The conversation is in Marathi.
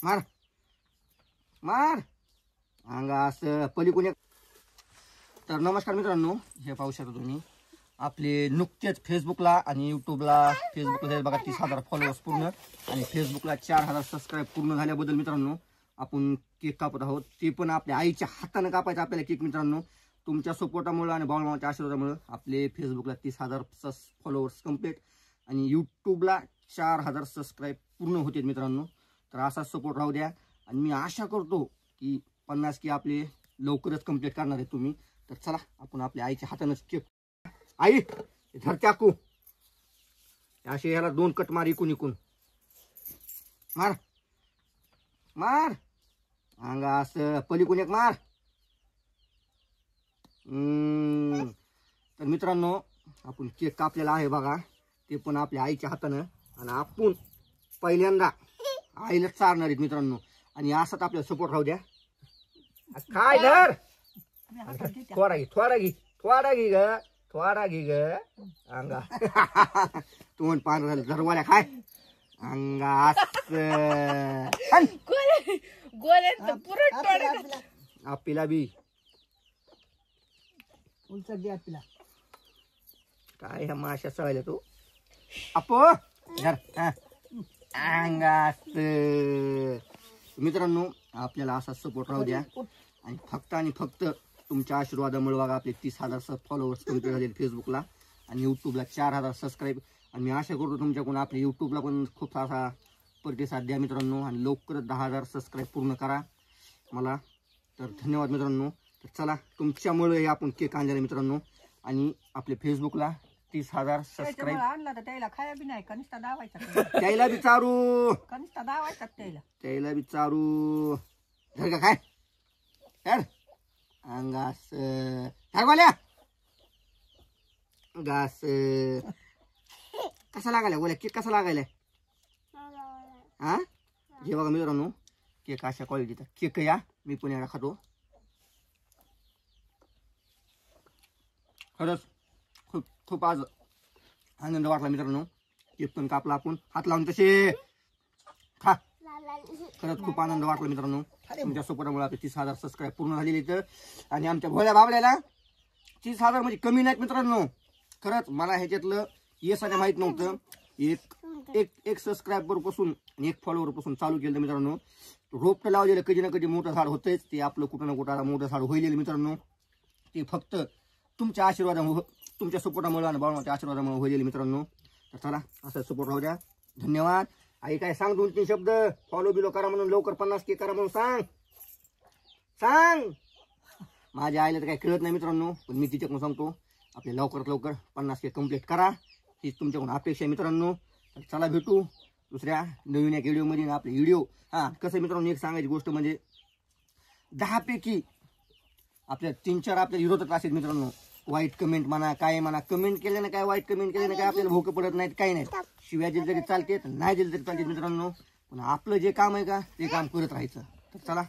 मार मार अंगा असं पलीकडून एक. तर नमस्कार मित्रांनो, हे पाहू शकता तुम्ही आपले नुकतेच फेसबुकला आणि यूट्यूबला. फेसबुकला बघा 30,000 फॉलोअर्स पूर्ण आणि फेसबुकला 4,000 सबस्क्राईब पूर्ण झाल्याबद्दल मित्रांनो आपण केक कापत आहोत. ते पण आपल्या आईच्या हाताने कापायचा आपल्याला केक मित्रांनो. तुमच्या सपोर्टामुळे आणि बाळमामाच्या आशीर्वादामुळे आपले फेसबुकला 30,000 फॉलोअर्स कंप्लीट आणि यूट्यूबला 4,000 सबस्क्राईब पूर्ण होते मित्रांनो. तर असाच सपोर्ट राहू द्या आणि मी आशा करतो की 50K आपले लवकरच कंप्लीट करणार आहे तुम्ही. तर चला आपण आपल्या आईच्या हातानेच केक. आई धर चाकू, असे याला 2 कट मार इकून इकून. मार मार अंगा असं पलीकडून एक मार. तर मित्रांनो आपण केक कापलेला आहे बघा, ते पण आपल्या आईच्या हातानं. आणि आपण पहिल्यांदा आईला चारणार आहेत मित्रांनो. आणि असाच आपल्याला सपोर्ट राहू द्या. काय धर थोडा घे थोडा घे थोडा घे ग थोडा घे ग अंगा. तू म्हण पान झालं धरवाल्या खाय अंगा आपला बी काय ह्या माश्या सळल्या तू आपो धर अंगात. मित्रांनो आपल्याला असा सपोर्ट राहू द्या आणि फक्त तुमच्या आशीर्वादामुळे बघा आपले 30,000 फॉलोअर्स कंप्लीट झाले फेसबुकला आणि यूट्यूबला 4,000 सबस्क्राईब. आणि मी आशा करतो तुमच्याकडून आपल्या यूट्यूबला पण खूप असा प्रतिसाद द्या मित्रांनो आणि लवकरच 10,000 सबस्क्राईब पूर्ण करा मला. तर धन्यवाद मित्रांनो. तर चला तुमच्यामुळे आपण केक आणलेला मित्रांनो आणि आपल्या फेसबुकला 30,000 सबस्क्राईब आणला तर त्याला खाया बी नाही, कनिष्ठ दावायचा त्याला बी चारू कनिष्ठ दावायचा त्याला बी चारू. धर का काय धर अंगास धरवाल्या गास. कसा लागायला बोला केक कसा लागायला हा. हे बघा मित्रांनो केक अशा क्वालिटीचा केक या मी पुण्याला खातो. खरंच खूप खूप आज आनंद वाटला मित्रांनो. केक पण कापला आपण हात लावून तसे खा. खरंच खूप आनंद वाटला मित्रांनो. तुमच्या सपोर्टामुळे आपले 30,000 सबस्क्राईब पूर्ण झालेले तर. आणि आमच्या भोळ्या बाबड्याला 30,000 म्हणजे कमी नाहीत मित्रांनो. खरंच मला ह्याच्यातलं यशाने माहित नव्हतं. एक सबस्क्रायबर पासून आणि 1 फॉलोअर पासून चालू केलं मित्रांनो. रोपटं लावलेलं कधी ना कधी मोठं झाड होतंच. ते आपलं कुठं ना कुठं मोठं झाड होईल मित्रांनो. ते फक्त तुमच्या आशीर्वादामुळे तुमच्या सपोर्टामुळे आणि बाळमाच्या आशीर्वादामुळे होईल मित्रांनो. तर चला असं सपोर्ट राहू द्या. धन्यवाद. आई काय सांग 2-3 शब्द. फॉलो बिलो करा म्हणून लवकर 50K करा म्हणून सांग सांग. माझ्या आईला तर काही कळत नाही मित्रांनो पण मी तिच्याकडून सांगतो आपले लवकरात लवकर 50K कंप्लीट करा हीच तुमच्याकडून अपेक्षा आहे मित्रांनो. तर चला भेटू दुसऱ्या नवीन एक व्हिडिओमध्ये. आपले व्हिडिओ कसं मित्रांनो एक सांगायची गोष्ट म्हणजे 10 पैकी आपल्या 3-4 आपल्या विरोधात असेल मित्रांनो. वाईट कमेंट म्हणा काय म्हणा, कमेंट केल्याने काय वाईट कमेंट केल्याने काय आपल्याला भोकं पडत नाहीत काही नाही. शिव्या दिली तरी चालते नाही दिली तरी चालते मित्रांनो. पण आपलं जे काम आहे का ते काम करत राहायचं. तर चला